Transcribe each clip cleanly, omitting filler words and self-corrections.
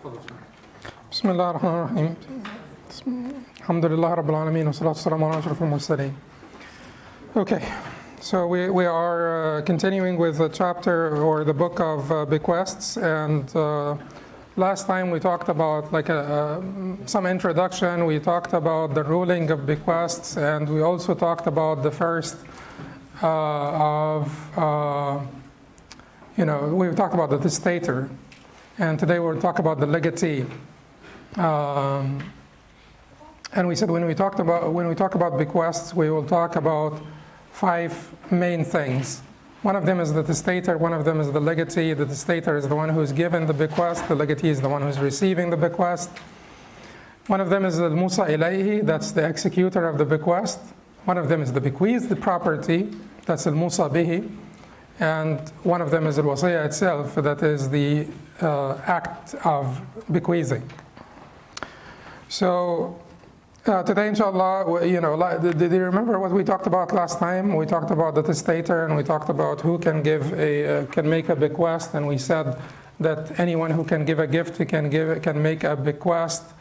بسم الله الرحمن الرحيم. الحمد لله رب العالمين والصلاة والسلام على أشرف المرسلين. Okay, so we are continuing with the chapter or the book of Bequests, and last time we talked about some introduction. We talked about the ruling of bequests, and we also talked about the first we talked about the testator, and today we'll talk about the legatee. And we said when we talk about bequests, we will talk about 5 main things. One of them is the testator, one of them is the legatee. The testator is the one who's given the bequest, the legatee is the one who's receiving the bequest. One of them is the musa ilayhi, that's the executor of the bequest. One of them is the bequeathed property, that's the musa bihi. And one of them is the wasiyah itself, that is the act of bequeathing. So today, inshallah, did you remember what we talked about last time? We talked about the testator, and we talked about who can make a bequest, and we said that anyone who can give a gift can make a bequest.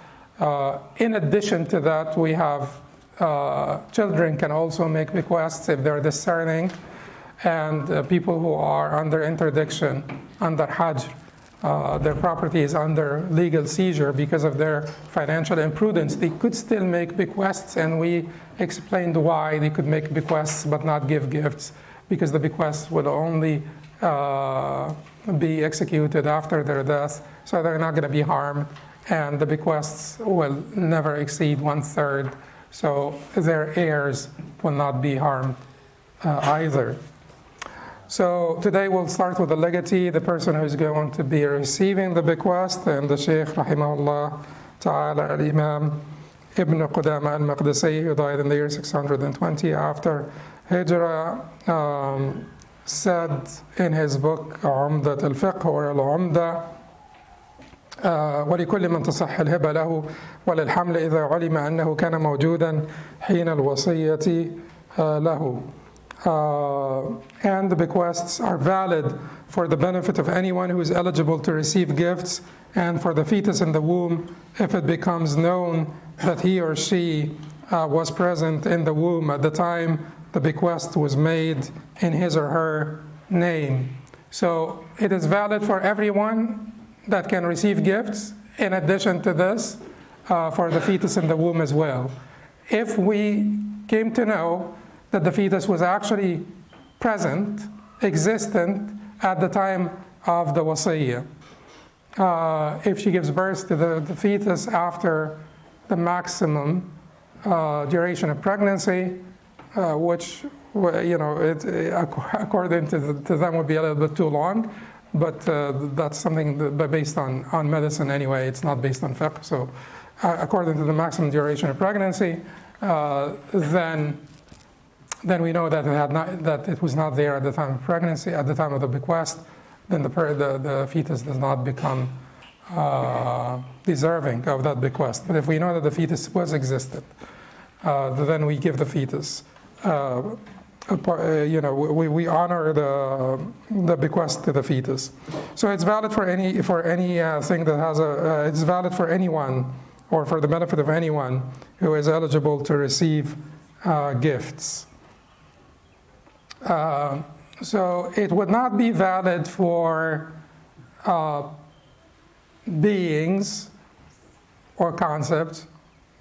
In addition to that, we have children can also make bequests if they're discerning, and people who are under interdiction, under Haj. Their property is under legal seizure because of their financial imprudence. They could still make bequests, and we explained why they could make bequests but not give gifts, because the bequests would only be executed after their death, so they're not going to be harmed, and the bequests will never exceed 1/3, so their heirs will not be harmed either. So today we'll start with the legatee, the person who's going to be receiving the bequest, and the Shaykh rahimahullah ta'ala al-Imam Ibn Qudamah al-Maqdisi, who died in the year 620 after Hijrah, said in his book Umdat al-Fiqh or al-Umdah, ولكل من تصح الهبة له وللحمل إذا علم أنه كان موجودا حين الوصية له. And the bequests are valid for the benefit of anyone who is eligible to receive gifts, and for the fetus in the womb if it becomes known that he or she was present in the womb at the time the bequest was made in his or her name. So it is valid for everyone that can receive gifts, in addition to this, for the fetus in the womb as well. If we came to know that the fetus was actually present, existent at the time of the wasiyah. If she gives birth to the fetus after the maximum duration of pregnancy, which according to them would be a little bit too long, but that's something based on medicine anyway. It's not based on fiqh. So according to the maximum duration of pregnancy, then we know that it was not there at the time of pregnancy, at the time of the bequest. Then the fetus does not become deserving of that bequest. But if we know that the fetus was existed, then we give the fetus. We honor the bequest to the fetus. So it's valid for any thing that has it's valid for anyone, or for the benefit of anyone who is eligible to receive gifts. So it would not be valid for beings or concepts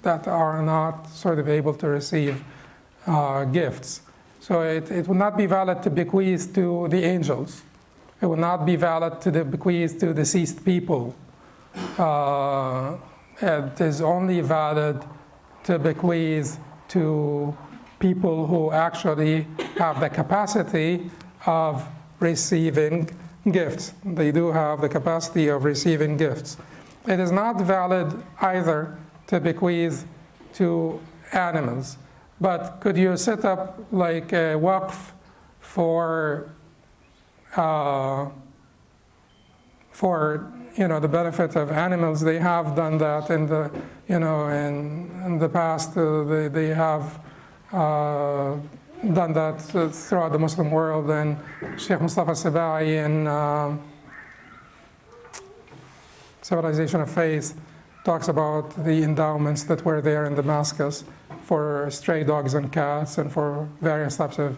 that are not sort of able to receive gifts. So it would not be valid to bequeath to the angels. It would not be valid to bequeath to deceased people. It is only valid to bequeath to people who actually have the capacity of receiving gifts. They do have the capacity of receiving gifts. It is not valid either to bequeath to animals. But could you set up like a waqf for the benefit of animals? They have done that in the past. They have done that throughout the Muslim world, and Sheikh Mustafa Sabai in Civilization of Faith talks about the endowments that were there in Damascus for stray dogs and cats and for various types of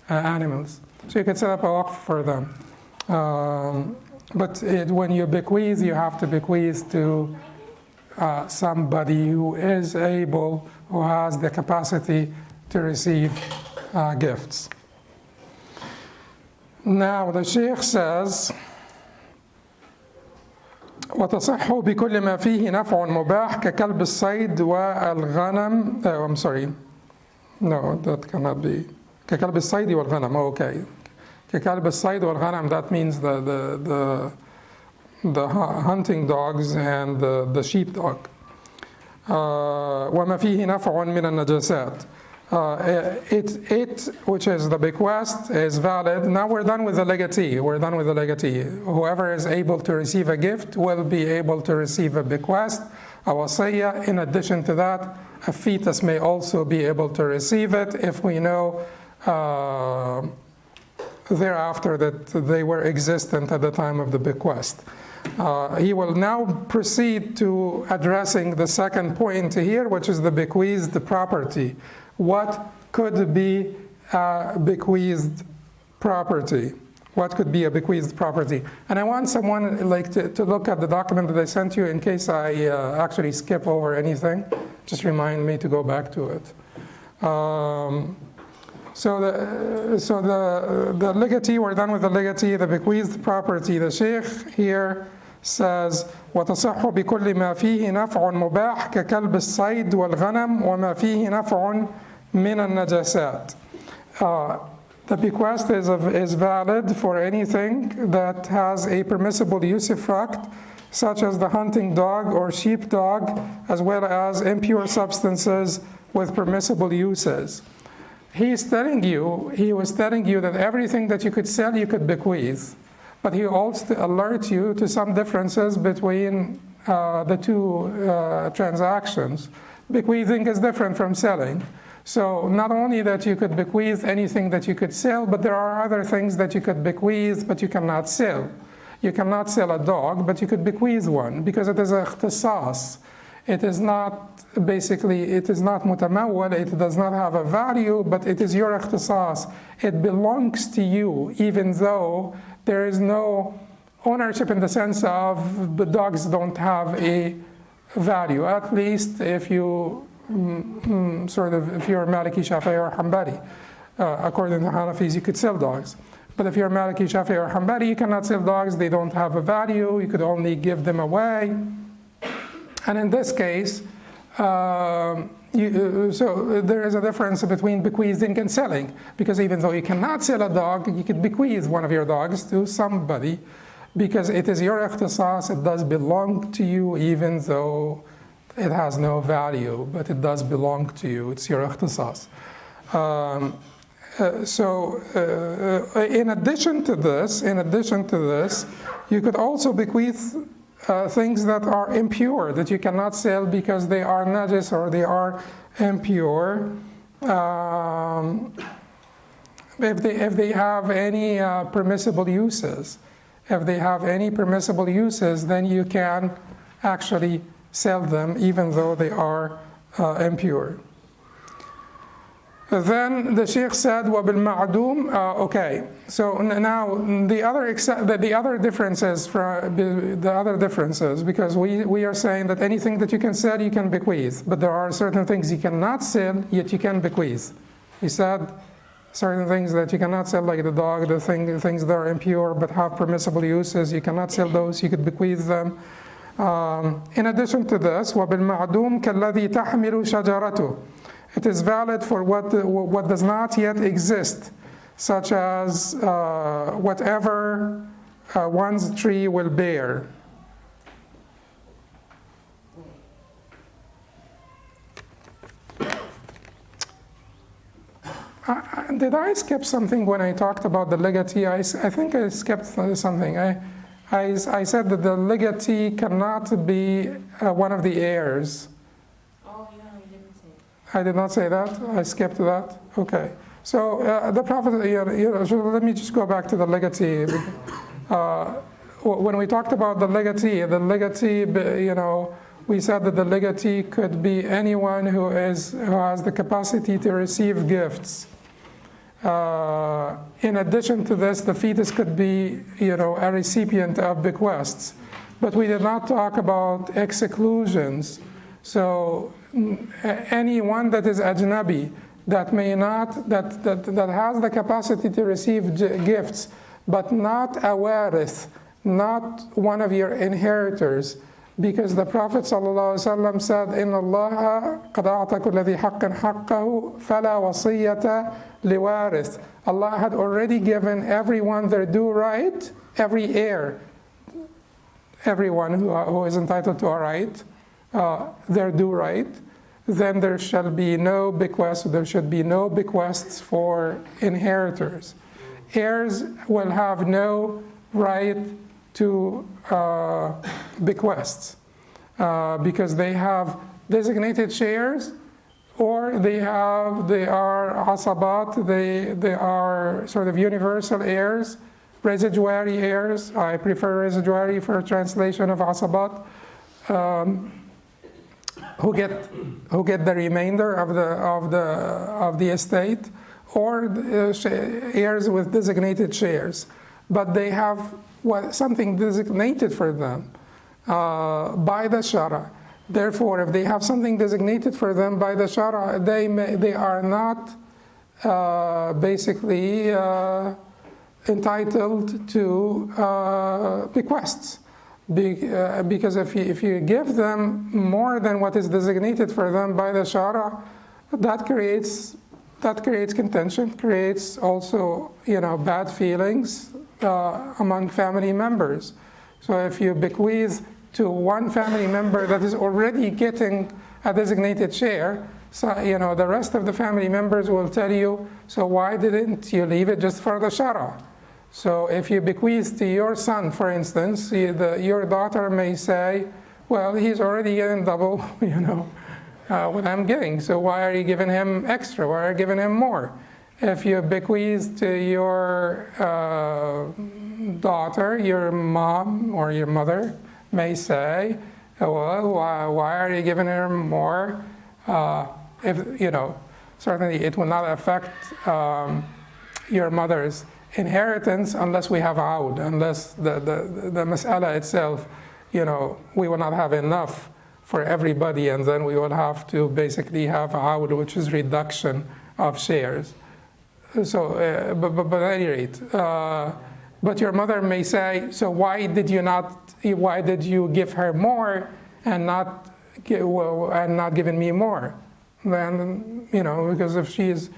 animals. So you could set up a waqf for them. But when you bequeath, you have to bequeath to somebody who is able, who has the capacity to receive gifts. Now the Sheikh says, وتصح بكل ما فيه نفع مباح ككلب الصيد والغنم. I'm sorry. No, that cannot be. ككلب الصيد والغنم. Okay. ككلب الصيد والغنم. That means the hunting dogs and the sheepdog. وما فيه نفع من النجاسات. It, which is the bequest, is valid. Now we're done with the legatee. We're done with the legatee. Whoever is able to receive a gift will be able to receive a bequest, a wasiyah. In addition to that, a fetus may also be able to receive it if we know thereafter that they were existent at the time of the bequest. He will now proceed to addressing the second point here, which is the bequeathed property. What could be a bequeathed property? What could be a bequeathed property? And I want someone to look at the document that I sent you in case I actually skip over anything. Just remind me to go back to it. So the legatee, we're done with the legatee, the bequeathed property. The Sheikh here says, وتصح بكل ما فيه نفع مباح ككلب الصيد والغنم وما فيه نفع من النجاسات. The bequest is valid for anything that has a permissible usufruct, such as the hunting dog or sheepdog, as well as impure substances with permissible uses. He was telling you that everything that you could sell, you could bequeath. But he also alerts you to some differences between the two transactions. Bequeathing is different from selling. So not only that you could bequeath anything that you could sell, but there are other things that you could bequeath, but you cannot sell. You cannot sell a dog, but you could bequeath one because it is a ikhtisas. It is not mutamawwal, it does not have a value, but it is your ikhtisas. It belongs to you, even though there is no ownership in the sense of the dogs don't have a value, at least if you if you're Maliki, Shafi'i, or Hanbali. According to Hanafis, you could sell dogs. But if you're Maliki, Shafi'i, or Hanbali, you cannot sell dogs. They don't have a value. You could only give them away. And in this case, so there is a difference between bequeathing and selling, because even though you cannot sell a dog, you could bequeath one of your dogs to somebody, because it is your ikhtisas, it does belong to you, even though it has no value, but it does belong to you, it's your ikhtisas. In addition to this, you could also bequeath things that are impure, that you cannot sell because they are najis or they are impure. If they have any permissible uses, then you can actually sell them even though they are impure. Then the Sheikh said, وَبِالْمَعْدُومِ okay, so now the other differences, because we are saying that anything that you can sell, you can bequeath, but there are certain things you cannot sell, yet you can bequeath. He said certain things that you cannot sell, like the dog, the things that are impure but have permissible uses, you cannot sell those, you could bequeath them. In addition to this, وَبِالْمَعْدُومِ كَالَّذِي تَحْمِلُ شَجَرَتُهُ, it is valid for what does not yet exist, such as whatever one's tree will bear. Did I skip something when I talked about the legatee? I think I skipped something. I said that the legatee cannot be one of the heirs. I did not say that? I skipped that? Okay. So the Prophet, so let me just go back to the legatee. when we talked about the legatee, we said that the legatee could be anyone who has the capacity to receive gifts. In addition to this, the fetus could be, a recipient of bequests. But we did not talk about exclusions. So anyone that is ajnabi, that has the capacity to receive gifts, but not a warith, not one of your inheritors, because the Prophet ﷺ said, إِنَّ اللَّهَ قَدْ أَعْطَى كُلَّ ذِي حَقٍّ حَقَّهُ فَلَا وَصِيَّةَ لِوَارِثٍ. Allah had already given everyone their due right, every heir, everyone who is entitled to a right, their due right. Then there shall be no bequests, there should be no bequests for inheritors. Heirs will have no right to bequests because they have designated shares, or they are asabat, they are sort of universal heirs, residuary heirs. I prefer residuary for translation of asabat, who get the remainder of the estate, or heirs with designated shares, but they have something designated for them by the Shara. Therefore, if they have something designated for them by the Shara, they are not basically entitled to bequests. Because if you give them more than what is designated for them by the Shara, that creates contention, creates also bad feelings among family members. So if you bequeath to one family member that is already getting a designated share, so the rest of the family members will tell you, so why didn't you leave it just for the Shara? So if you bequeath to your son, for instance, your daughter may say, well, he's already getting double, what I'm getting, so why are you giving him extra? Why are you giving him more? If you bequeath to your daughter, your mom or your mother may say, well, why are you giving her more? Certainly it will not affect your mother's inheritance unless we have aud, unless the mas'ala itself, we will not have enough for everybody, and then we will have to basically have aud, which is reduction of shares. So, but at any rate, but your mother may say, so why did you give her more and not giving me more? Then, because if she is,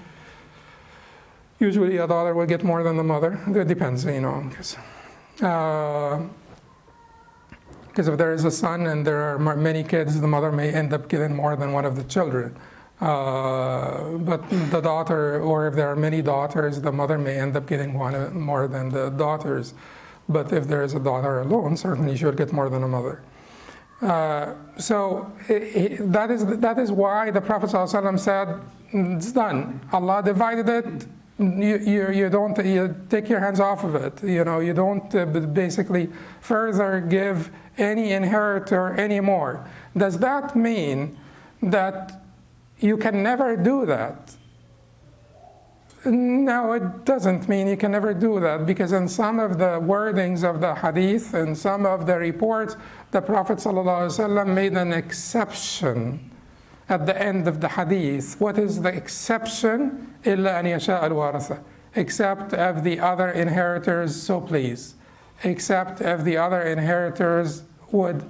usually a daughter will get more than the mother. It depends, because if there is a son and there are many kids, the mother may end up getting more than one of the children. But the daughter, or if there are many daughters, the mother may end up getting one more than the daughters. But if there is a daughter alone, certainly she will get more than a mother. So that is why the Prophet ﷺ said, it's done. Allah divided it. You don't take your hands off of it. You don't basically further give any inheritor anymore. Does that mean that you can never do that? No, it doesn't mean you can never do that, because in some of the wordings of the hadith and some of the reports, the Prophet ﷺ made an exception at the end of the hadith. What is the exception? إِلَّا أَنْ يَشَاءَ الْوَارِثَ. Except if the other inheritors so please. Except if the other inheritors would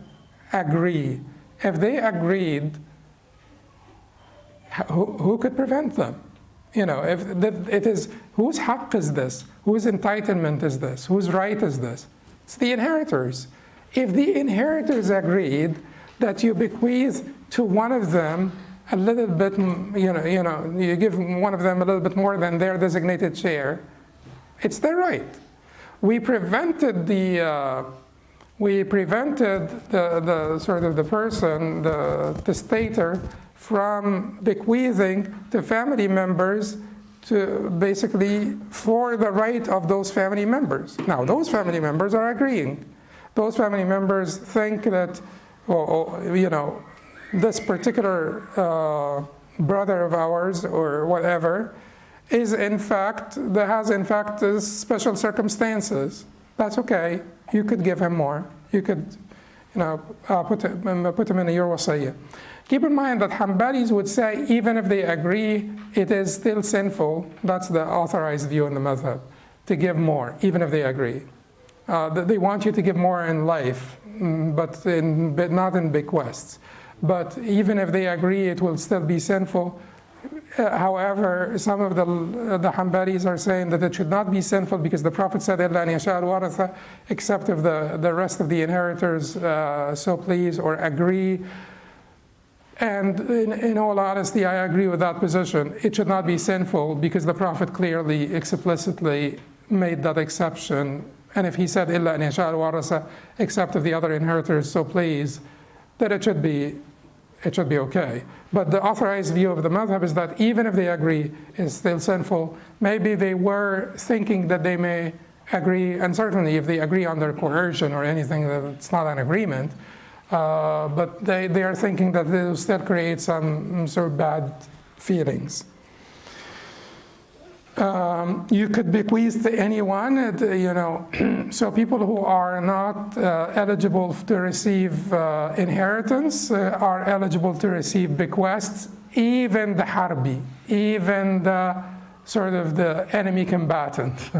agree. If they agreed, who could prevent them? If it is, whose haqq is this? Whose entitlement is this? Whose right is this? It's the inheritors. If the inheritors agreed that you bequeath to one of them a little bit, you give one of them a little bit more than their designated share, it's their right. We prevented the sort of the person, the testator, from bequeathing to family members to basically for the right of those family members. Now, those family members are agreeing. those family members think that, this particular brother of ours or whatever has in fact special circumstances. That's okay. You could give him more. You could, put him in your wasiyah. Keep in mind that Hanbalis would say even if they agree, it is still sinful. That's the authorized view in the madhab, to give more, even if they agree. They want you to give more in life, but not in bequests. But even if they agree, it will still be sinful. However, some of the Hanbalis are saying that it should not be sinful because the Prophet said, "Illa an yasha al-waratha," except if the rest of the inheritors so please or agree. And in all honesty, I agree with that position. It should not be sinful because the Prophet clearly, explicitly made that exception. And if he said, "Illa an yasha al-waratha," except if the other inheritors so please, that it should be okay. But the authorized view of the madhab is that even if they agree, it's still sinful. Maybe they were thinking that they may agree, and certainly if they agree under coercion or anything, that it's not an agreement. But they are thinking that they will still create some sort of bad feelings. You could bequeath to anyone, so people who are not eligible to receive inheritance are eligible to receive bequests, even the harbi, even the sort of the enemy combatant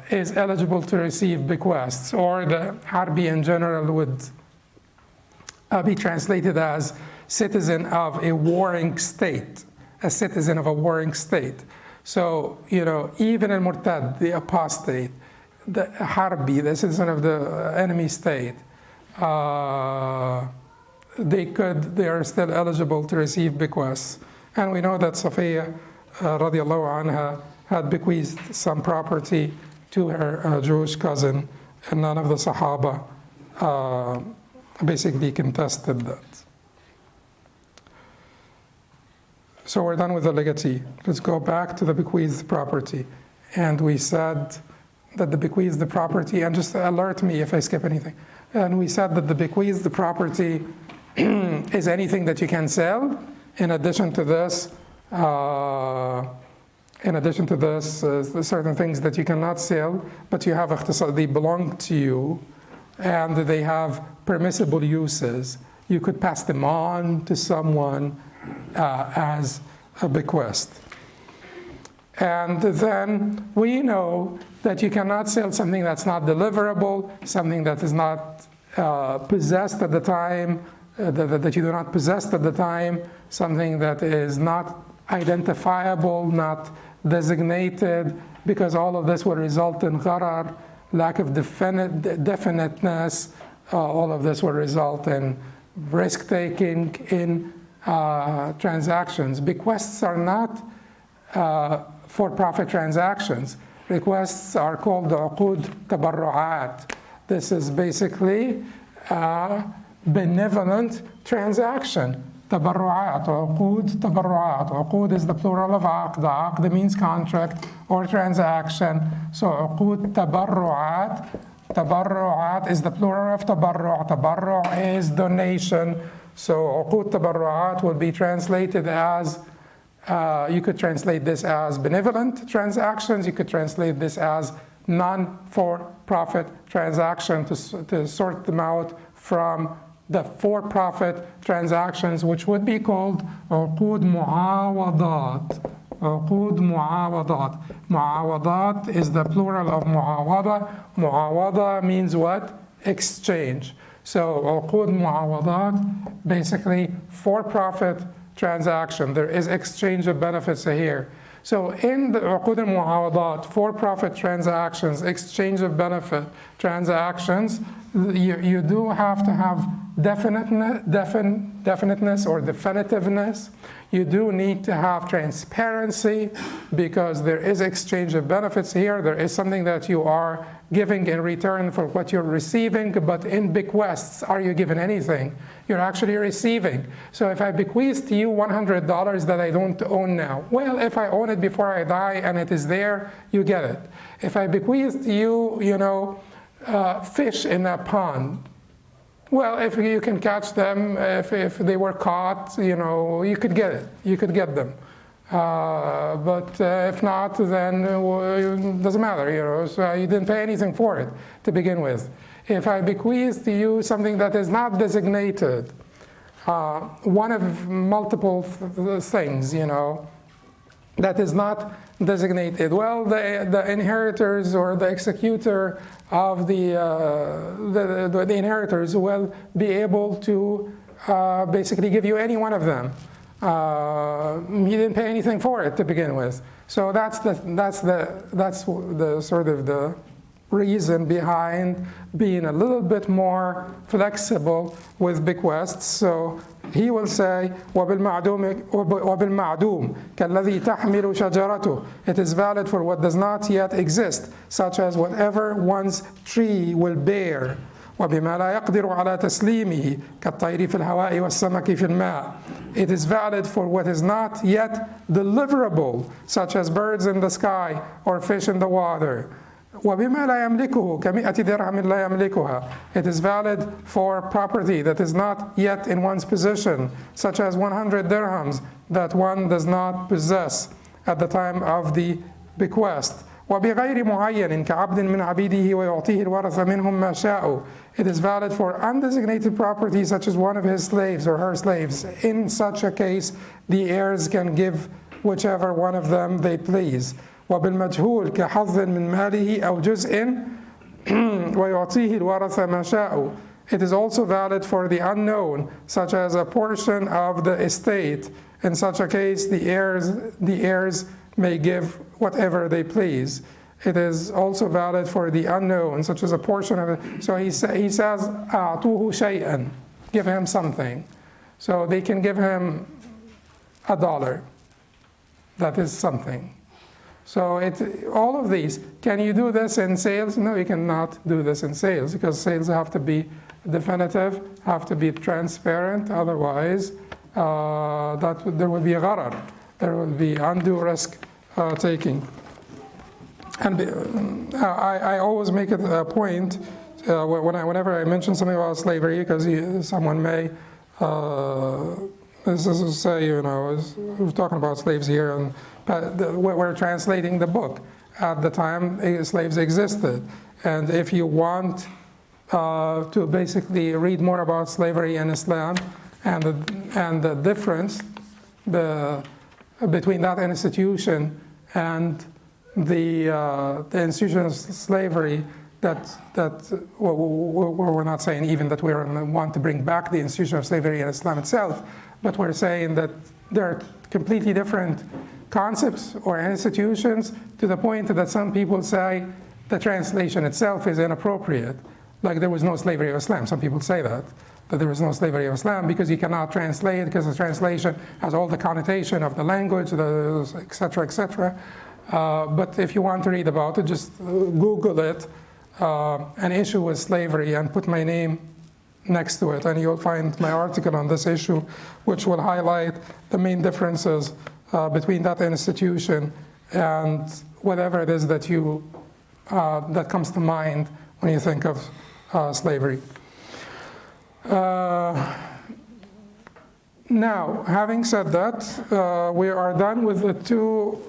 is eligible to receive bequests, or the harbi in general would be translated as citizen of a warring state. A citizen of a warring state. So, even in Murtad, the apostate, the Harbi, the citizen of the enemy state, they are still eligible to receive bequests. And we know that Safiya, radiallahu anha, had bequeathed some property to her Jewish cousin, and none of the Sahaba basically contested that. So we're done with the legatee. Let's go back to the bequeathed property. And we said that the bequeathed property, and just alert me if I skip anything. And we said that the bequeathed property is anything that you can sell. In addition to this, certain things that you cannot sell, but you have they belong to you, and they have permissible uses. You could pass them on to someone as a bequest. And then we know that you cannot sell something that's not deliverable, something that is not possessed at the time, that you do not possess at the time, something that is not identifiable, not designated, because all of this will result in gharar, lack of definiteness. All of this will result in risk-taking in transactions. Bequests are not for-profit transactions. Bequests are called uqud tabarru'at. This is basically a benevolent transaction. Tabarru'at, uqud tabarru'at. Uqud is the plural of aqd. Aqd means contract or transaction. So uqud tabarru'at. Tabarru'at is the plural of tabarru'. Tabarru' is donation. So uqud tabarru'at will be translated as, you could translate this as benevolent transactions. You could translate this as non-for-profit transaction to sort them out from the for-profit transactions, which would be called uqud mu'awadat. Uqud mu'awadat. Mu'awadat is the plural of mu'awada. Mu'awada means what? Exchange. So uqud mu'awadat, basically for-profit transaction. There is exchange of benefits here. So in the uqud al-mu'awadat, for-profit transactions, exchange of benefit transactions, you do have to have definiteness or definitiveness. You do need to have transparency because there is exchange of benefits here. There is something that you are giving in return for what you're receiving, but in bequests, are you given anything? You're actually receiving. So if I bequeath to you $100 that I don't own now, well, if I own it before I die and it is there, you get it. If I bequeath to you, fish in a pond. Well, if you can catch them, if they were caught, you could get it. You could get them. But if not, then it doesn't matter, so you didn't pay anything for it to begin with. If I bequeath to you something that is not designated, one of multiple things, that is not designated, well, the inheritors or the executor of the inheritors will be able to basically give you any one of them. He didn't pay anything for it to begin with. So that's the sort of the reason behind being a little bit more flexible with bequests. So he will say, وَبِالْمَعْدُومِ كَالَّذِي تَحْمِلُ شَجَرَتُهُ. It is valid for what does not yet exist, such as whatever one's tree will bear. وبما لا يقدر على تسليمه كالطير في الهواء والسمك في الماء. It is valid for what is not yet deliverable, such as birds in the sky or fish in the water. وبما لا يملكه كمئة درهم لا يملكها. It is valid for property that is not yet in one's possession, such as 100 dirhams that one does not possess at the time of the bequest. وبغير معين كعبد من عبيده ويعطيه الورث منهم ما شاءوا. It is valid for undesignated property such as one of his slaves or her slaves. In such a case, the heirs can give whichever one of them they please. وبالمجهول كحظ من ماله أو جزء ويعطيه الورث ما شاءوا. It is also valid for the unknown, such as a portion of the estate. In such a case, the heirs may give whatever they please. It is also valid for the unknown, such as a portion of it. So he says, أعطوه شيئا, give him something. So they can give him $1. That is something. So all of these, can you do this in sales? No, you cannot do this in sales, because sales have to be definitive, have to be transparent. Otherwise, there will be a gharar. There will be undue risk taking. And I always make it a point whenever I mention something about slavery, because someone may say, we're talking about slaves here, and we're translating the book. At the time, slaves existed. And if you want to basically read more about slavery in Islam and the difference between that institution and the institution of slavery, we're not saying even that we want to bring back the institution of slavery in Islam itself, but we're saying that there are completely different concepts or institutions, to the point that some people say the translation itself is inappropriate. Like there was no slavery of Islam. Some people say that there was no slavery of Islam because you cannot translate, because the translation has all the connotation of the language, et cetera, et cetera. But if you want to read about it, just Google it, an issue with slavery, and put my name next to it, and you'll find my article on this issue, which will highlight the main differences between that institution and whatever it is that that comes to mind when you think of slavery. Now, having said that, we are done with the two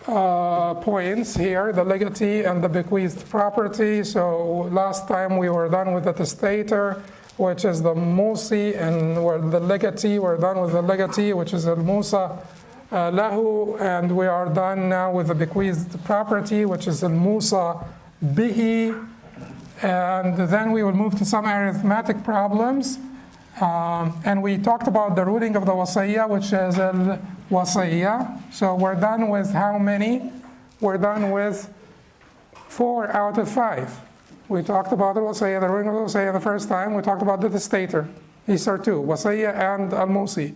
points here, the legatee and the bequeathed property. So last time we were done with the testator, which is the musi, and the legatee, we're done with the legatee, which is al-Musa lahu, and we are done now with the bequeathed property, which is al-Musa bihi. And then we will move to some arithmetic problems. And we talked about the ruling of the wasiyya, which is al-wasiyya. So we're done with how many? We're done with 4 out of 5. We talked about al-wasiyya, the ruling of the wasiyya the first time. We talked about the testator. These are 2, wasiyya and al-musi.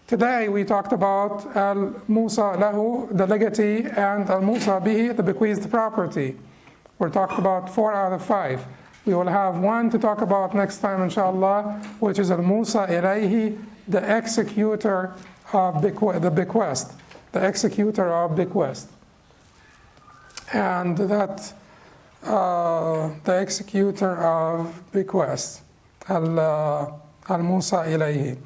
Today we talked about al-Musa lahu, the legatee, and al-Musa bihi, the bequeathed property. We're talking about 4 out of 5. We will have 1 to talk about next time, inshallah, which is al-Musa ilayhi, the executor of the bequest. The executor of bequest. And that the executor of bequests, al-Musa ilayhi.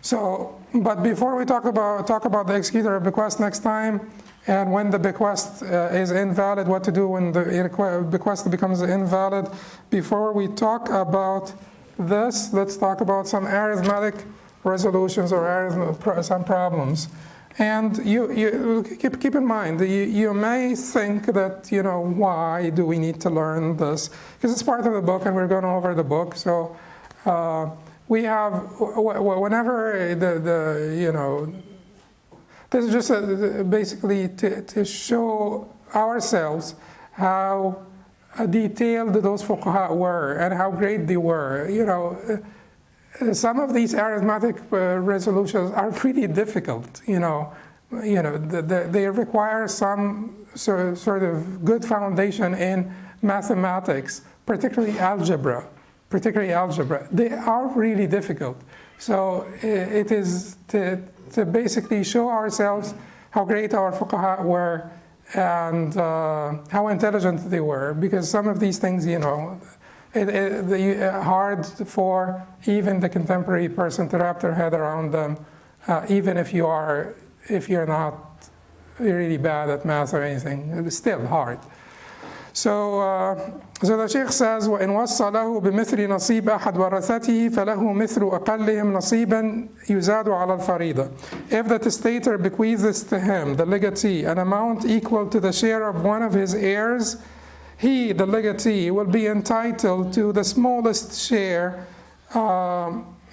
So, but before we talk about the executor of bequest next time, and when the bequest is invalid, what to do when the bequest becomes invalid, before we talk about this, let's talk about some arithmetic resolutions or some problems. And you keep in mind, you may think that, why do we need to learn this? Because it's part of the book and we're going over the book. So we have, whenever this is just basically to show ourselves how detailed those fuqaha were and how great they were. Some of these arithmetic resolutions are pretty difficult. They require some sort of good foundation in mathematics, particularly algebra. They are really difficult. So it is to basically show ourselves how great our fuqaha were and how intelligent they were, because some of these things, hard for even the contemporary person to wrap their head around them, even if you're not really bad at math or anything. It's still hard. So the Sheikh says, وَإِنْ وَصَّ لَهُ بِمِثْلِ نَصِيبِ أَحَدْ وَرَثَتِهِ فَلَهُ مِثْلُ أَقَلِّهِمْ نَصِيبًا يُزَادُ عَلَى الْفَرِيضَةِ. If the testator bequeathes to him, the legatee, an amount equal to the share of one of his heirs, he, the legatee, will be entitled to the smallest share.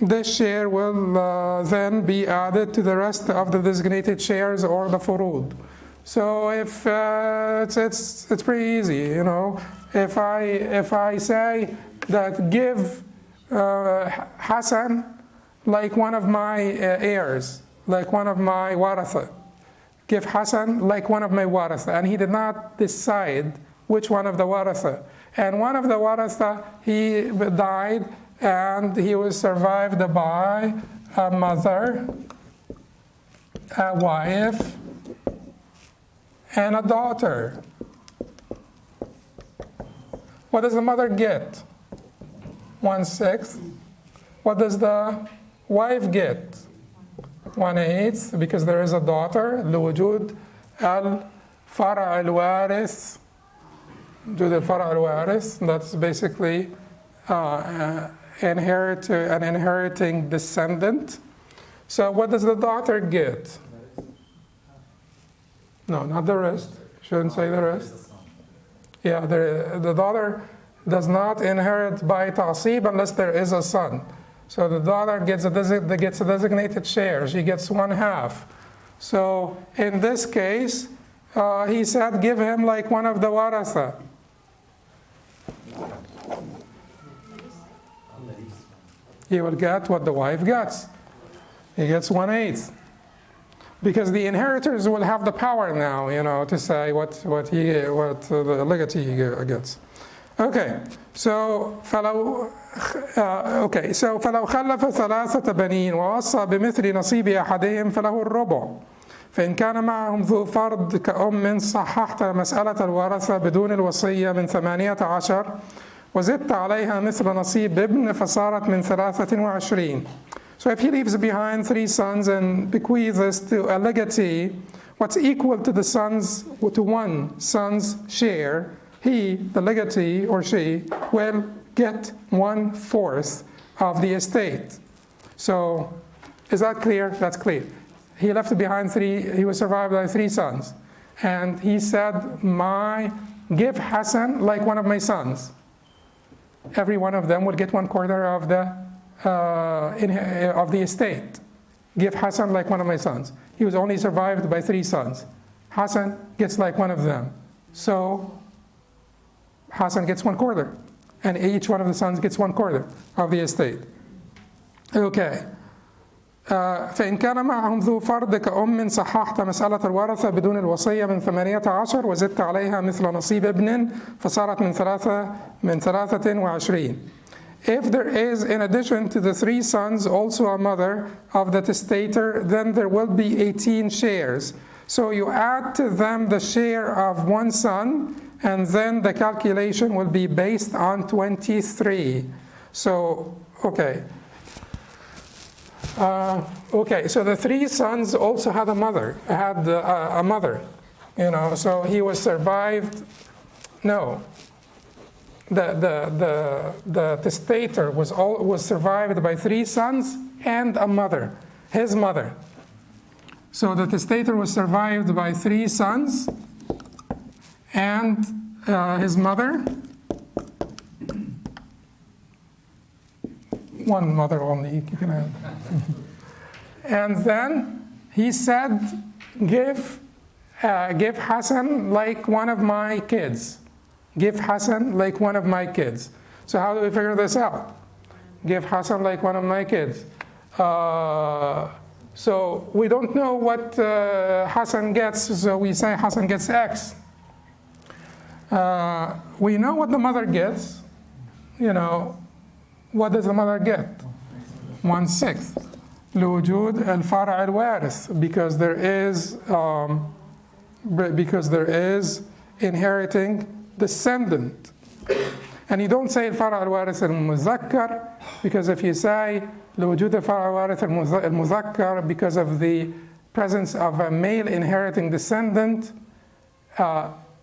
This share will then be added to the rest of the designated shares or the furud. So if it's pretty easy, If I say that give Hassan like one of my heirs, like one of my waratha, give Hassan like one of my waratha, and he did not decide which one of the waratha. And one of the waratha, he died and he was survived by a mother, a wife, and a daughter. What does the mother get? 1/6. What does the wife get? 1/8, because there is a daughter. لوجود الفرع الوارث. وجود الفرع الوارث. That's basically an inheriting descendant. So what does the daughter get? No, not the rest. Shouldn't say the rest. Yeah, the daughter does not inherit by ta'asib unless there is a son. So the daughter gets a designated share. She gets 1/2. So in this case, he said, give him like one of the waratha. He will get what the wife gets. He gets 1/8. Because the inheritors will have the power now, to say what the legatee gets. Okay, so فلو خلف 3 بنين ووصى بمثل نصيب أحدهم فله الربع. فإن كان معهم ذو فرض كأم صححت مسألة الورثة بدون الوصية من 18 وزدت عليها مثل نصيب ابن فصارت من 23. So if he leaves behind 3 sons and bequeaths to a legatee, what's equal to to one son's share, he, the legatee, or she, will get 1/4 of the estate. So is that clear? That's clear. He left behind he was survived by 3 sons. And he said, give Hassan like one of my sons. Every one of them will get 1/4 of the estate. Give Hassan like one of my sons. He was only survived by 3 sons. Hassan gets like one of them. So Hassan gets 1/4. And each one of the sons gets 1/4 of the estate. Okay. فإن كان معهم ذو فرض كأم صححت مسألة الورثة بدون الوصية من 18 وزدت عليها مثل نصيب ابن فصارت من 23. If there is, in addition to the 3 sons, also a mother of the testator, then there will be 18 shares. So you add to them the share of 1 son, and then the calculation will be based on 23. So, okay. Okay, so the three sons also had a mother, so he was survived. No, the testator was survived by three sons and a mother, his mother. So the testator was survived by three sons and his mother. One mother only, you can add. And then he said, give Hassan like one of my kids. Give Hassan like one of my kids. So how do we figure this out? Give Hassan like one of my kids. So we don't know what Hassan gets, so we say Hassan gets X. We know what the mother gets. What does the mother get? 1/6. لوجود الفرع الوارث, because there is inheriting descendant. And you don't say الفرع الوارث المذكر, because if you say لوجود الفرع الوارث المذكر because of the presence of a male inheriting descendant,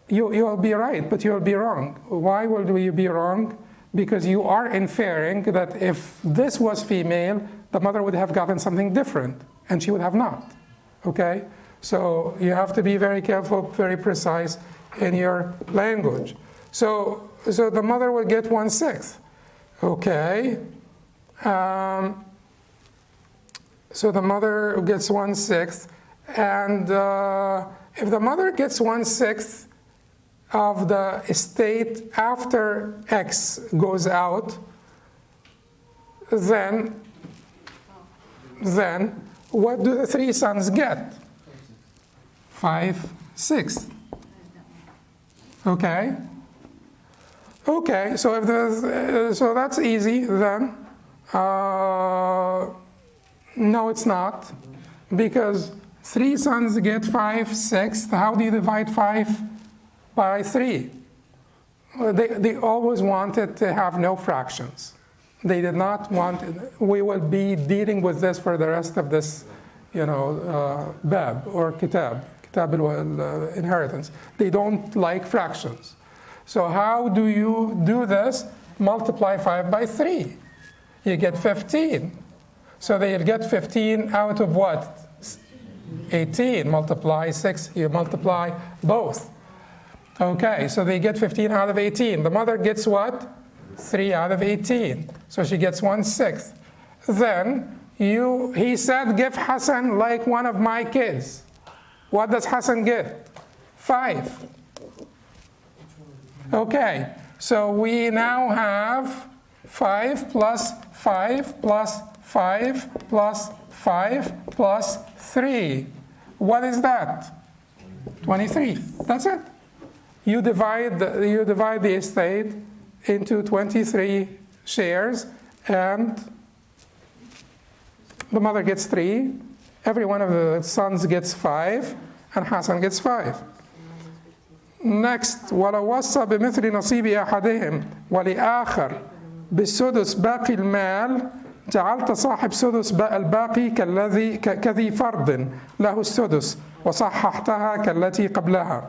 you'll be right, but you'll be wrong. Why will you be wrong? Because you are inferring that if this was female, the mother would have gotten something different, and she would have not. Okay? So you have to be very careful, very precise in your language. So the mother will get 1/6. Okay? So the mother gets 1/6, and if the mother gets 1/6 of the estate after X goes out, then what do the three sons get? 5/6. Okay? Okay, so so that's easy then. No, it's not, because three sons get 5/6. How do you divide 5 by 3? They always wanted to have no fractions. They did not want. We will be dealing with this for the rest of this, bab or kitab inheritance. They don't like fractions. So how do you do this? Multiply 5 by 3. You get 15. So they'll get 15 out of what? 18. Multiply 6. You multiply both. Okay, so they get 15 out of 18. The mother gets what? 3 out of 18. So she gets 1/6. Then he said, give Hassan like one of my kids. What does Hassan get? 5. Okay, so we now have 5 plus 5 plus 5 plus 5 plus 3. What is that? 23. That's it. You divide the estate into 23 shares, and the mother gets 3. Every one of the sons gets 5, and Hassan gets 5. Next, ولو وصى بمثل نصيب أحدهم ولآخر بالسدس باقي المال جعلت صاحب سدس الباقي كذي فرض له السدس وصححتها كالتي قبلها.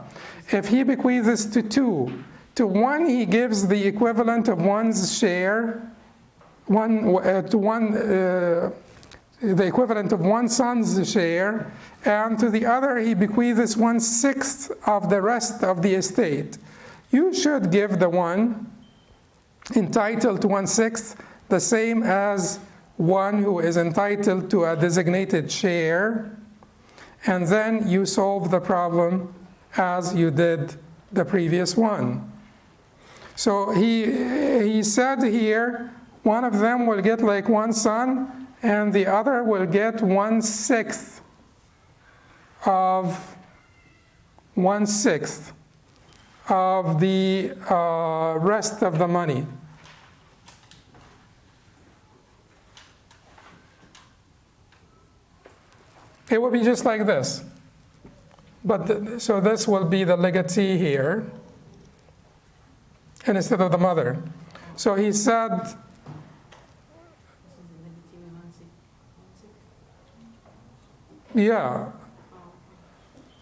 If he bequeaths to 2, to one he gives the equivalent of one's share, the equivalent of one son's share, and to the other he bequeaths 1/6 of the rest of the estate. You should give the one entitled to 1/6 the same as one who is entitled to a designated share, and then you solve the problem as you did the previous one. So he said here, one of them will get like one son, and the other will get 1/6 of the rest of the money. It will be just like this. So this will be the legatee here. instead of the mother. So he said, yeah.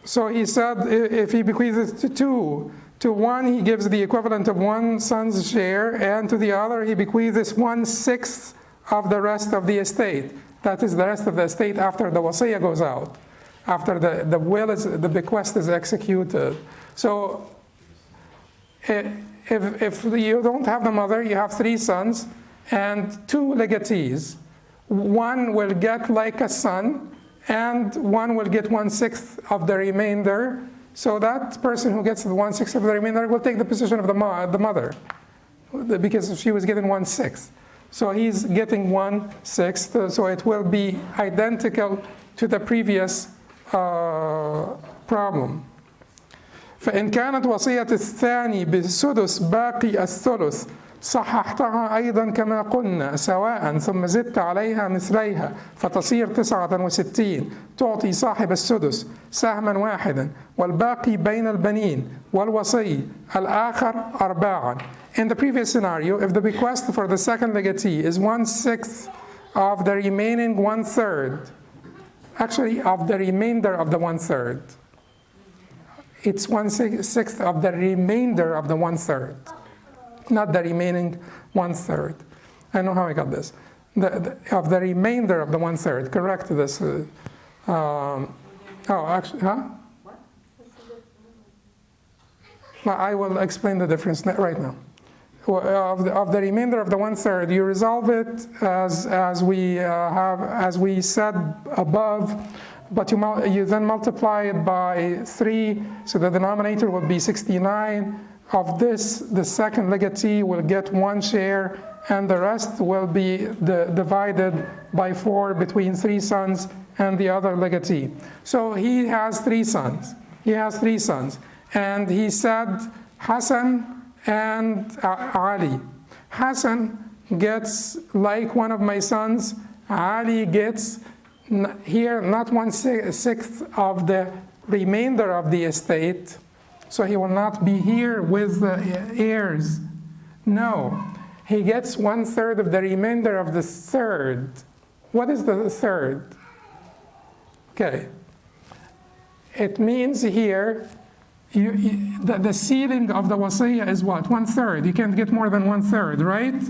So he said if he bequeaths to two, to one he gives the equivalent of one son's share, and to the other he bequeaths 1/6 of the rest of the estate. That is the rest of the estate after the wasiyah goes out, after the bequest is executed. So if you don't have the mother, you have 3 sons and 2 legatees. One will get like a son, and one will get 1/6 of the remainder. So that person who gets the 1/6 of the remainder will take the position of the mother, because she was given 1/6. So he's getting 1/6. So it will be identical to the previous problem. فإن كانت وصية الثاني بالسدس باقي الثلث صححتها أيضا كما قلنا سواء ثم زدت عليها مثليها فتصير 69 تعطي صاحب السدس سهما واحدا والباقي بين البنين والوصي الآخر 4. In the previous scenario, if the bequest for the second legatee is 1/6 of the remaining 1/3, actually of the remainder of the 1/3, it's 1/6 of the remainder of the 1/3. Not the remaining 1/3. I know how I got this. Of the remainder of the 1/3. Correct this. Actually, huh? Well, I will explain the difference right now. Of the remainder of the 1/3, you resolve it as we said above, but you then multiply it by 3, so the denominator will be 69. Of this, the second legatee will get 1 share, and the rest will be divided by 4 between 3 sons and the other legatee. So he has 3 sons. And he said Hassan and Ali. Hassan gets like one of my sons. Ali gets here not 1/6 of the remainder of the estate. So he will not be here with the heirs. No, he gets 1/3 of the remainder of the third. What is the third? Okay. It means here, the ceiling of the wasiyah is what? 1/3. You can't get more than 1/3, right?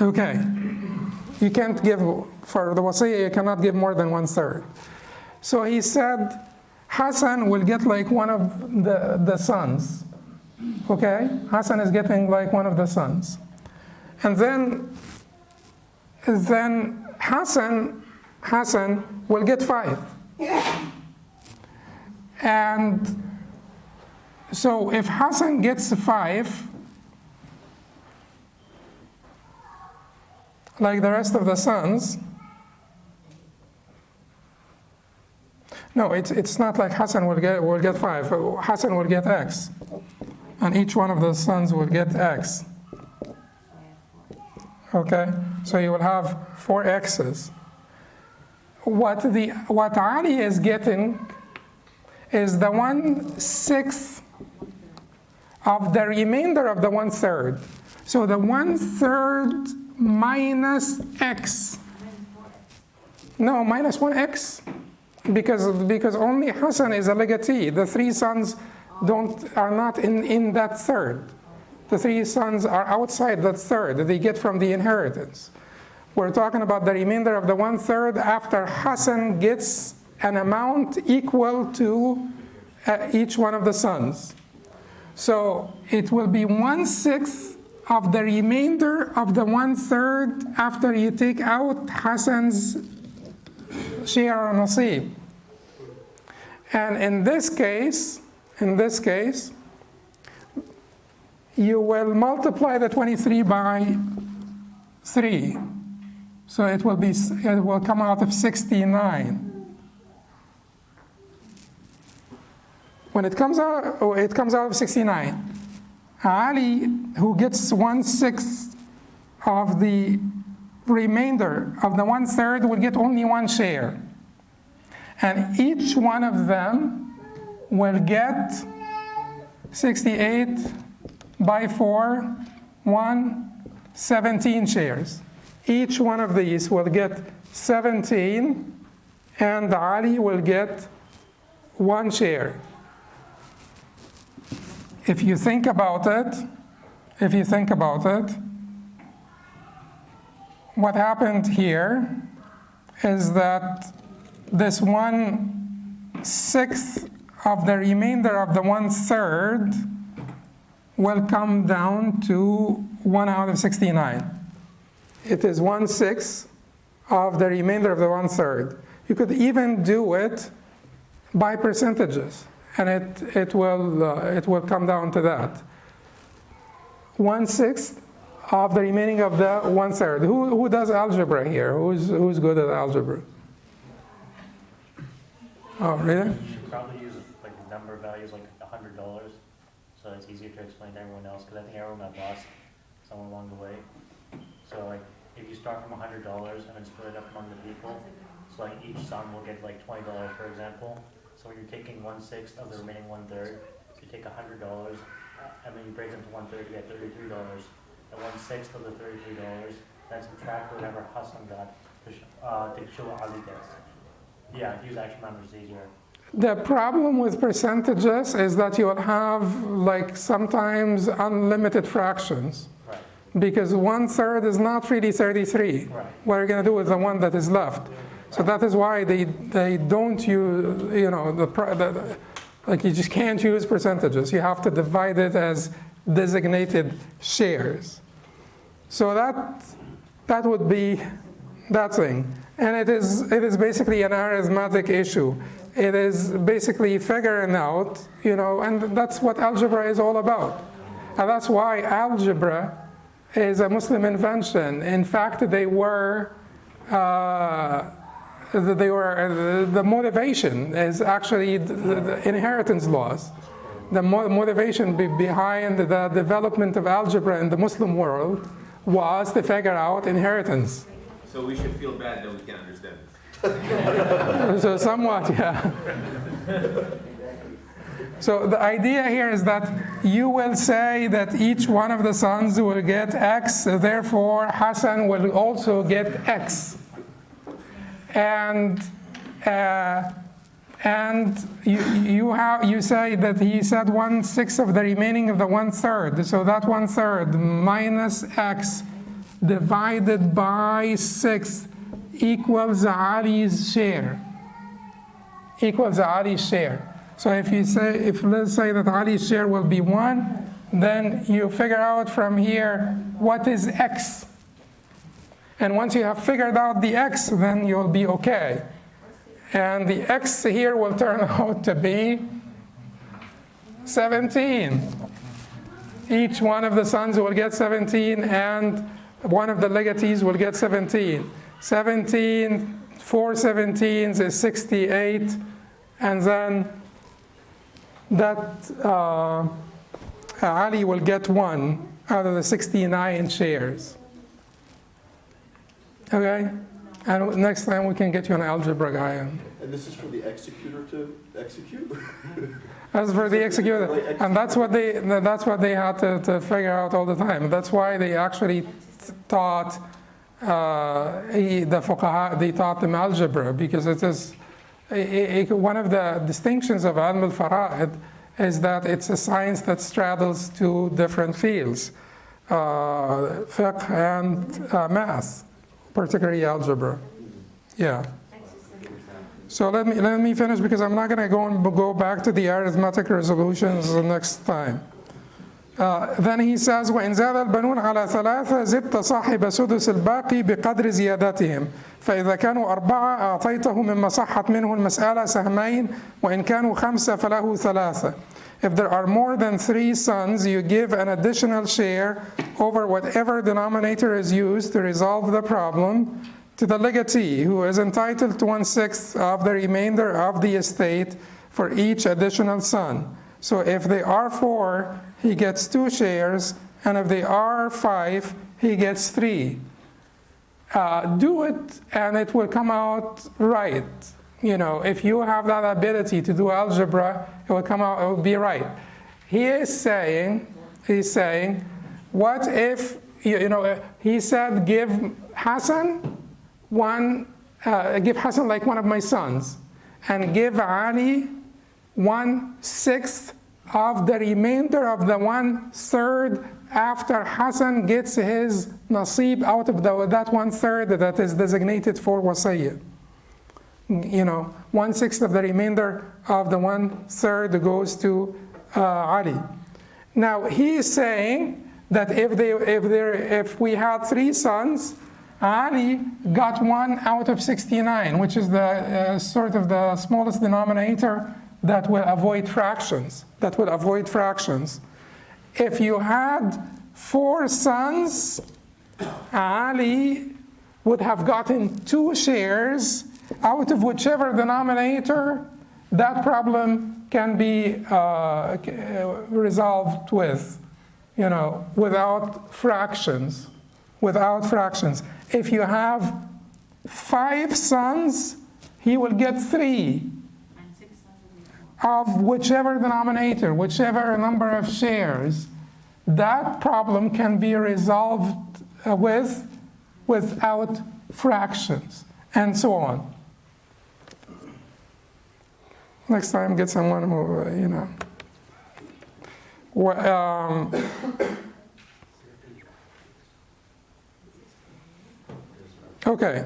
Okay. You can't give, for the wasiyah, you cannot give more than 1/3. So he said, Hassan will get like one of the sons, okay? Hassan is getting like one of the sons. And then Hassan will get 5. And so if Hassan gets 5, like the rest of the sons, no, it's not like Hassan will get 5. Hassan will get X, and each one of the sons will get X. Okay, so you will have 4 X's. What Ali is getting is the 1/6 of the remainder of the 1/3. So the 1/3 minus X. No, minus 1X. Because only Hassan is a legatee. The 3 sons are not in that third. The 3 sons are outside that third that they get from the inheritance. We're talking about the remainder of the 1/3 after Hassan gets an amount equal to each one of the sons. So it will be 1/6 of the remainder of the 1/3 after you take out Hassan's share or nasib. And in this case, you will multiply the 23 by 3. So it will come out of 69. When it comes out of 69. Ali, who gets 1/6 of the remainder of the 1/3, will get only 1 share. And each one of them will get 68 by 4, 17 shares. Each one of these will get 17, and Ali will get 1 share. If you think about it, what happened here is that this 1/6 of the remainder of the 1/3 will come down to 1 out of 69. It is 1/6 of the remainder of the 1/3. You could even do it by percentages, and it will come down to that. 1/6 of the remaining of the 1/3. Who does algebra here? Who's good at algebra? Oh, really? You should probably use like a number of values like $100, so it's easier to explain to everyone else, because I think everyone got lost somewhere along the way. So like if you start from $100 and then split it up among the people, so like each son will get like $20, for example. So when you're taking 1/6 of the remaining 1/3, you take $100 and then you break them to 1/3, you get $33. And 1/6 of the $33, then subtract whatever Hassan got to show what Ali gets. Yeah, use actual numbers easier. The problem with percentages is that you'll have like sometimes unlimited fractions. Right. Because 1/3 is not really 33. Right. What are you going to do with the one that is left? So that is why they don't use, like you just can't use percentages. You have to divide it as designated shares. So that would be that thing. And it is basically an arithmetic issue. It is basically figuring out, and that's what algebra is all about. And that's why algebra is a Muslim invention. In fact, the motivation is actually the inheritance laws. The motivation behind the development of algebra in the Muslim world was to figure out inheritance. So we should feel bad that we can't understand this. So somewhat, yeah. So the idea here is that you will say that each one of the sons will get X, therefore Hassan will also get X. And you say that he said 1/6 of the remaining of the 1/3. So that 1/3 minus X divided by 6 equals Ali's share. So if let's say that Ali's share will be 1, then you figure out from here what is X. And once you have figured out the X, then you'll be okay. And the X here will turn out to be 17. Each one of the sons will get 17, and one of the legatees will get 17. 17, 4 17s is 68, and then that Ali will get 1 out of the 69 shares. Okay? And next time we can get you an algebra guy. And this is for the executor to execute? As for the executor, and that's what they had to figure out all the time. That's why they actually taught the fuqaha, they taught them algebra, because it is one of the distinctions of ilm al-fara'id is that it's a science that straddles 2 different fields, fiqh and math, particularly algebra. Yeah. So let me finish, because I'm not going to go back to the arithmetic resolutions the next time. Then he says, وإن زاد البنون على 3 زدت صاحب سدس الباقي بقدر زيادتهم فإذا كانوا 4 أعطيته مما صحت منه المسألة سهمين وإن كانوا 5 فله 3. If there are more than 3 sons, you give an additional share over whatever denominator is used to resolve the problem to the legatee, who is entitled to 1/6 of the remainder of the estate for each additional son. So if they are 4, he gets 2 shares, and if they are 5, he gets 3. Do it, and it will come out right. If you have that ability to do algebra, it will come out. It will be right. he's saying, what if, he said, give Hassan like one of my sons, and give Ali 1/6 of the remainder of the 1/3 after Hassan gets his nasib out of that 1/3 that is designated for wasiyah. 1/6 of the remainder of the 1/3 goes to Ali. Now he's saying that if we had 3 sons, Ali got 1 out of 69, which is the sort of the smallest denominator that will avoid fractions. If you had 4 sons, Ali would have gotten 2 shares out of whichever denominator that problem can be resolved with, without fractions. If you have 5 sons, he will get 3 of whichever denominator, whichever number of shares. That problem can be resolved without fractions, and so on. Next time, get someone who, Okay.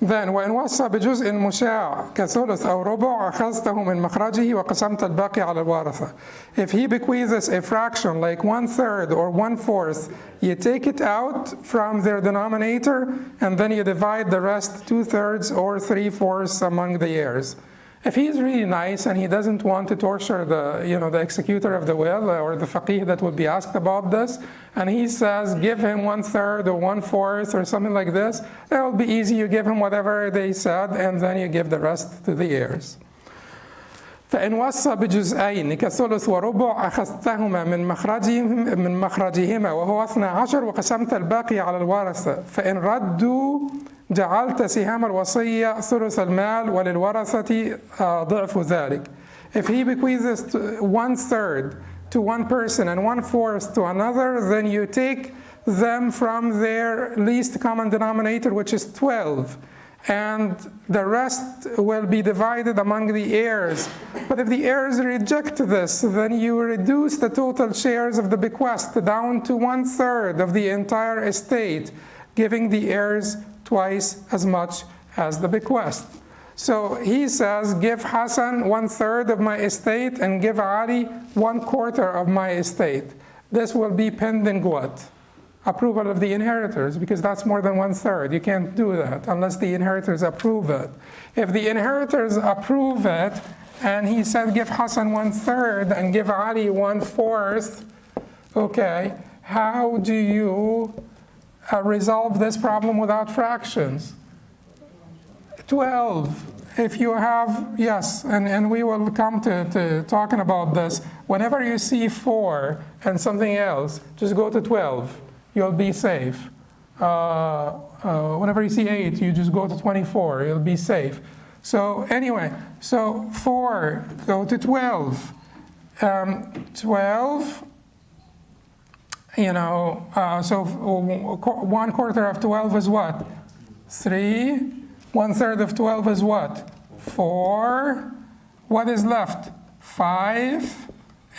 Then وإن وصى بجزء مشاع كثلث أو ربع أخذته من مخرجه وقسمت الباقي على الورثة. If he bequeaths a fraction like 1/3 or 1/4, you take it out from their denominator and then you divide the rest 2/3 or 3/4 among the heirs. If he's really nice and he doesn't want to torture the executor of the will or the faqih that will be asked about this, and he says give him 1/3 or 1/4 or something like this, it will be easy. You give him whatever they said and then you give the rest to the heirs. فإن وصى بجزئين كثلث وربع أخذتهما من مخرجهما وهو 12 وقسمت الباقي على الورثة. فإن ردوا جعلت سهام الوصية ثلث المال وللورثة ضعف ذلك. If he bequeaths 1/3 to one person and 1/4 to another, then you take them from their least common denominator, which is 12. And the rest will be divided among the heirs. But if the heirs reject this, then you reduce the total shares of the bequest down to 1/3 of the entire estate, giving the heirs twice as much as the bequest. So he says, give Hassan 1/3 of my estate and give Ali 1/4 of my estate. This will be pending what? Approval of the inheritors, because that's more than 1/3. You can't do that unless the inheritors approve it. If the inheritors approve it, and he said give Hassan 1/3 and give Ali 1/4, okay, how do you resolve this problem without fractions? 12. If you have, yes, and we will come to talking about this. Whenever you see 4 and something else, just go to 12. You'll be safe. Whenever you see 8, you just go to 24. You'll be safe. So anyway, so 4, go to 12. 12, so 1/4 of 12 is what? 3. 1/3 of 12 is what? 4. What is left? 5.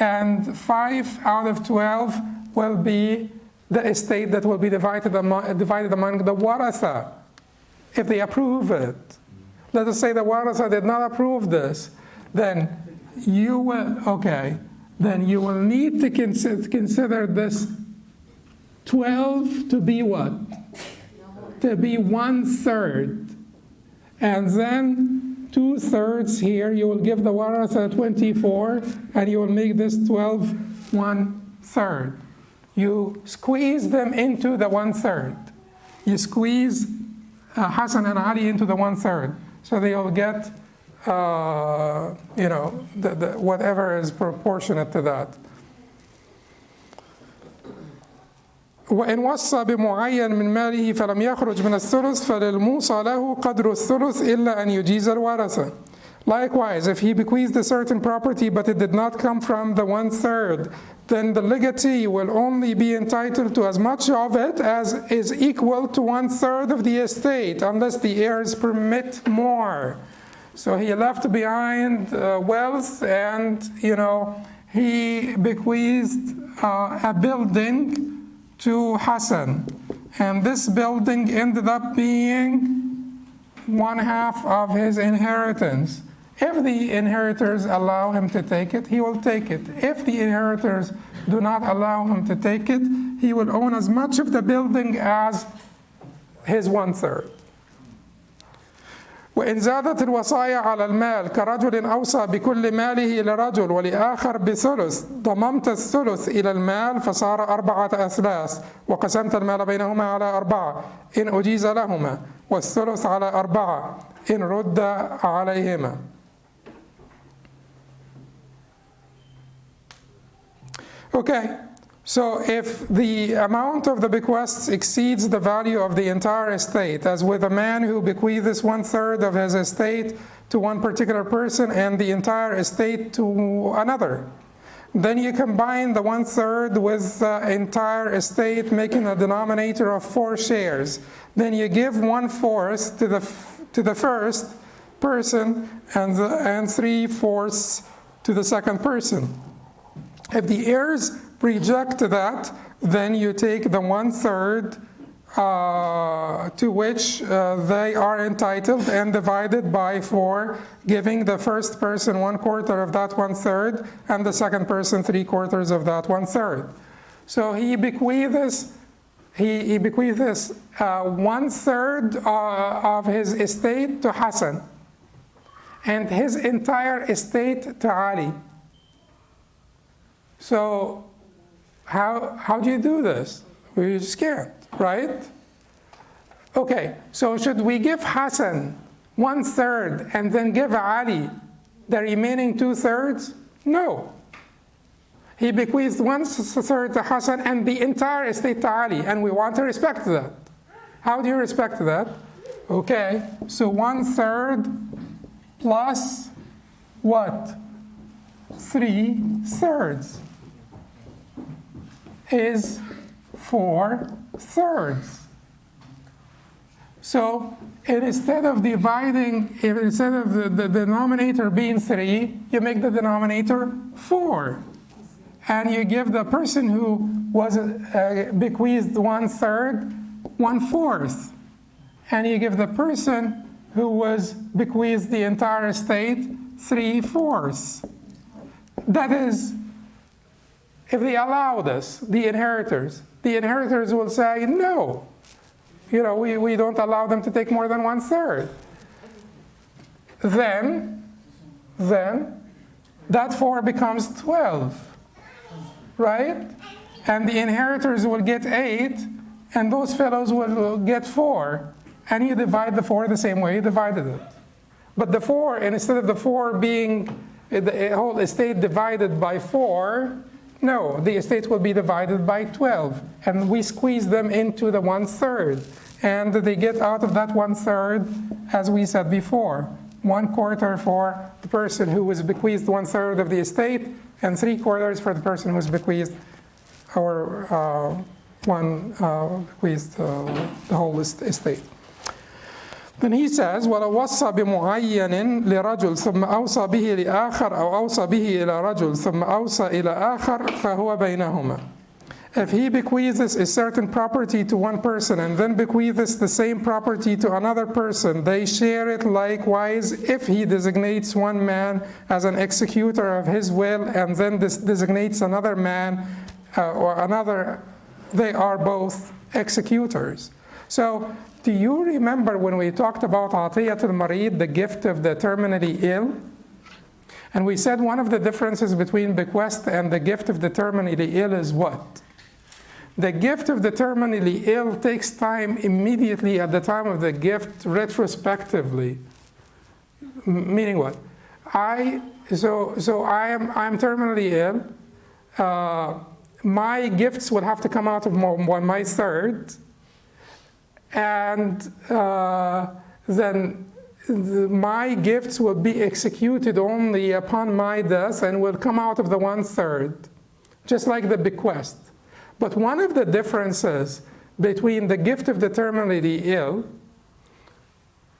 And 5 out of 12 will be the estate that will be divided among the waratha, if they approve it. Let us say the waratha did not approve this, then you will need to consider this 12 to be what? To be 1/3. And then 2/3 here, you will give the waratha 24, and you will make this 12 1/3. You squeeze them into the 1/3. You squeeze Hassan and Ali into the 1/3. So they'll get, whatever is proportionate to that. وإن وصى بمعين من ماله فلم يخرج من الثلث فللموصى له قدر الثلث إلا أن يجيز الورثة. Likewise, if he bequeathed a certain property but it did not come from the 1/3, then the legatee will only be entitled to as much of it as is equal to 1/3 of the estate, unless the heirs permit more. So he left behind wealth, and he bequeathed a building to Hassan, and this building ended up being 1/2 of his inheritance. If the inheritors allow him to take it, he will take it. If the inheritors do not allow him to take it, he will own as much of the building as his 1/3. وإن زادت الوصايا على المال كرجل أوصى بكل ماله لرجل ولآخر بثلث ضممت الثلث إلى المال فصار 4 أثلاث وقسمت المال بينهما على 4 إن أجيز لهما والثلث على 4 إن رد عليهما. Okay, so if the amount of the bequests exceeds the value of the entire estate, as with a man who bequeaths 1/3 of his estate to one particular person and the entire estate to another, then you combine the 1/3 with the entire estate, making a denominator of 4 shares. Then you give 1/4 to the first person and 3/4 to the second person. If the heirs reject that, then you take the 1/3 to which they are entitled and divide it by 4, giving the first person 1/4 of that 1/3 and the second person 3/4 of that 1/3. So he bequeaths 1/3 of his estate to Hassan and his entire estate to Ali. So how do you do this? We just can't, right? Okay, so should we give Hassan 1/3 and then give Ali the remaining 2/3? No. He bequeathed 1/3 to Hassan and the entire estate to Ali, and we want to respect that. How do you respect that? Okay, so 1/3 plus what? 3/3 is 4/3. So instead of the denominator being 3, you make the denominator 4. And you give the person who was bequeathed 1/3, 1/4. And you give the person who was bequeathed the entire estate 3/4. That is, if they allow this, the inheritors will say, no, we don't allow them to take more than 1/3. Then that 4 becomes 12, right? And the inheritors will get 8, and those fellows will get 4. And you divide the 4 the same way you divided it. But the 4, instead of the 4 being the whole estate divided by 4, no, the estate will be divided by 12, and we squeeze them into the 1/3, and they get out of that 1/3, as we said before, 1/4 for the person who was bequeathed 1/3 of the estate, and 3/4 for the person who was bequeathed bequeathed the whole estate. Then he says, وَلَوْ وَصَّى بِمُعَيَّنٍ لِرَجُلٍ ثُمَّ أَوْصَى بِهِ لِآخَرٍ أَوْ أَوْصَى بِهِ إِلَى رَجُلٍ ثُمَّ أَوْصَى إِلَى آخَرٍ فَهُوَ بَيْنَهُمَا. If he bequeaths a certain property to one person and then bequeaths the same property to another person, they share it likewise if he designates one man as an executor of his will and then designates another man they are both executors. So, do you remember when we talked about Atiyat al-Marid, the gift of the terminally ill? And we said one of the differences between bequest and the gift of the terminally ill is what? The gift of the terminally ill takes time immediately at the time of the gift retrospectively. Meaning what? I'm terminally ill. My gifts would have to come out of my third. And then my gifts will be executed only upon my death and will come out of the 1/3, just like the bequest. But one of the differences between the gift of the terminally ill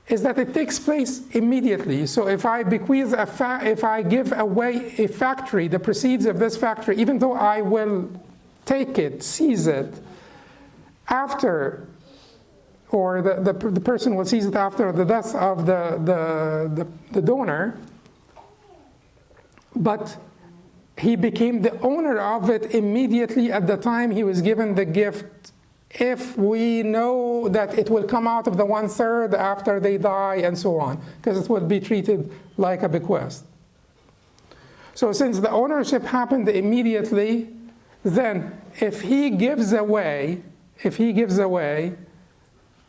is that it takes place immediately. So if I bequeath if I give away a factory, the proceeds of this factory, even though I will take it, seize it, after, or the person will seize it after the death of the donor, but he became the owner of it immediately at the time he was given the gift, if we know that it will come out of the 1/3 after they die and so on, because it will be treated like a bequest. So since the ownership happened immediately, then if he gives away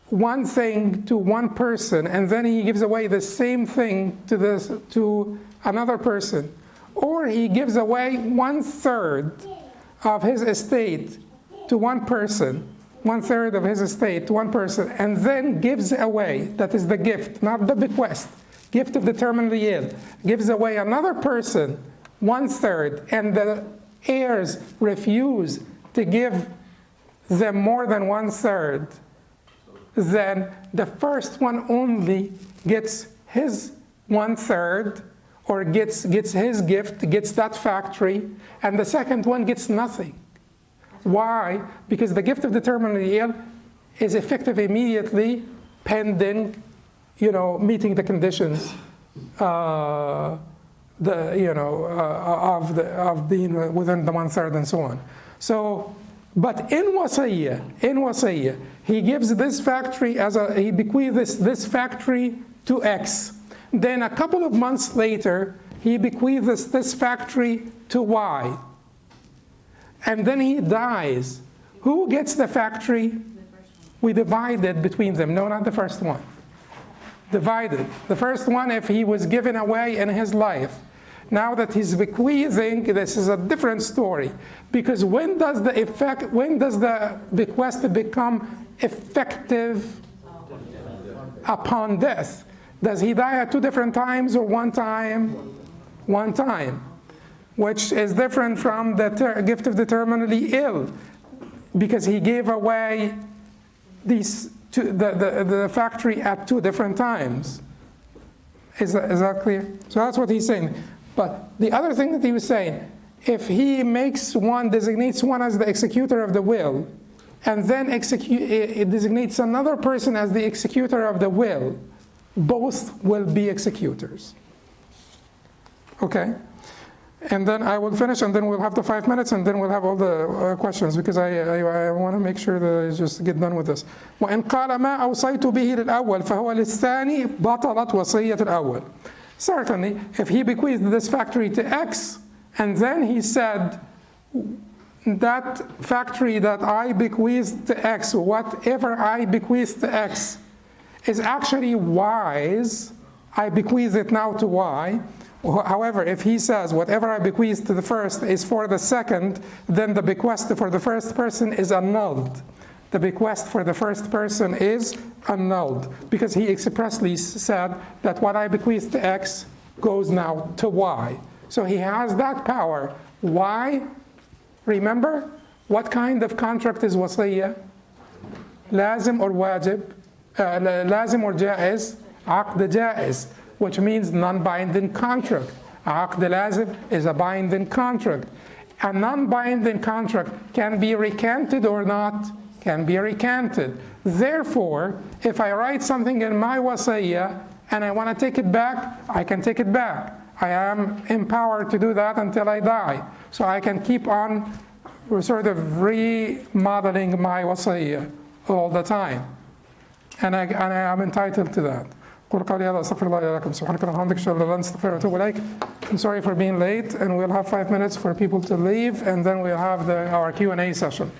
one thing to one person, and then he gives away the same thing to another person, or he gives away 1/3 of his estate to one person, 1/3 of his estate to one person, and then gives away, that is the gift, not the bequest, gift of the terminally ill, gives away another person 1/3, and the heirs refuse to give them more than 1/3, then the first one only gets his 1/3, or gets his gift, gets that factory, and the second one gets nothing. Why? Because the gift of the terminally ill is effective immediately, pending, meeting the conditions of being within the 1/3 and so on. So, but in wasiyah, he gives this factory he bequeaths this factory to X. Then a couple of months later, he bequeaths this factory to Y. And then he dies. Who gets the factory? We divide it between them. No, not the first one. Divided. The first one, if he was given away in his life. Now that he's bequeathing, this is a different story. Because when does the bequest become effective? Upon death. Does he die at 2 different times or one time? One time. Which is different from the gift of the terminally ill, because he gave away the factory at 2 different times. Is that clear? So that's what he's saying. But the other thing that he was saying, if he designates one as the executor of the will, and then it designates another person as the executor of the will, both will be executors. Okay? And then I will finish, and then we'll have the 5 minutes, and then we'll have all the questions, because I want to make sure that I just get done with this. وَإِنْ قَالَ مَا أَوْصَيْتُ بِهِ لِلْأَوَّلِ فَهُوَ لِلثَّانِي بَطَلَتْ وَصِيَّةُ الْأَوَّلِ. Certainly, if he bequeathed this factory to X, and then he said, that factory that I bequeathed to X, whatever I bequeathed to X, is actually Y's, I bequeath it now to Y. However, if he says whatever I bequeath to the first is for the second, then the bequest for the first person is annulled. The bequest for the first person is annulled, because he expressly said that what I bequeath to X goes now to Y. So he has that power. Why? Remember, what kind of contract is wasiyah? Lazim or wajib? Lazim or jaiz? Aqd jaiz, which means non-binding contract. Aqd lazim is a binding contract. A non-binding contract can be recanted or not? Can be recanted. Therefore, if I write something in my wasiyah and I want to take it back, I can take it back. I am empowered to do that until I die. So I can keep on sort of remodeling my wasiyah all the time. And I am entitled to that. قل قولي هذا أستغفر الله لي ولكم سبحانك اللهم وبحمدك أشهد أن لا إله إلا أنت أستغفرك وأتوب إليك. I'm sorry for being late, and we'll have 5 minutes for people to leave, and then we'll have our Q&A session.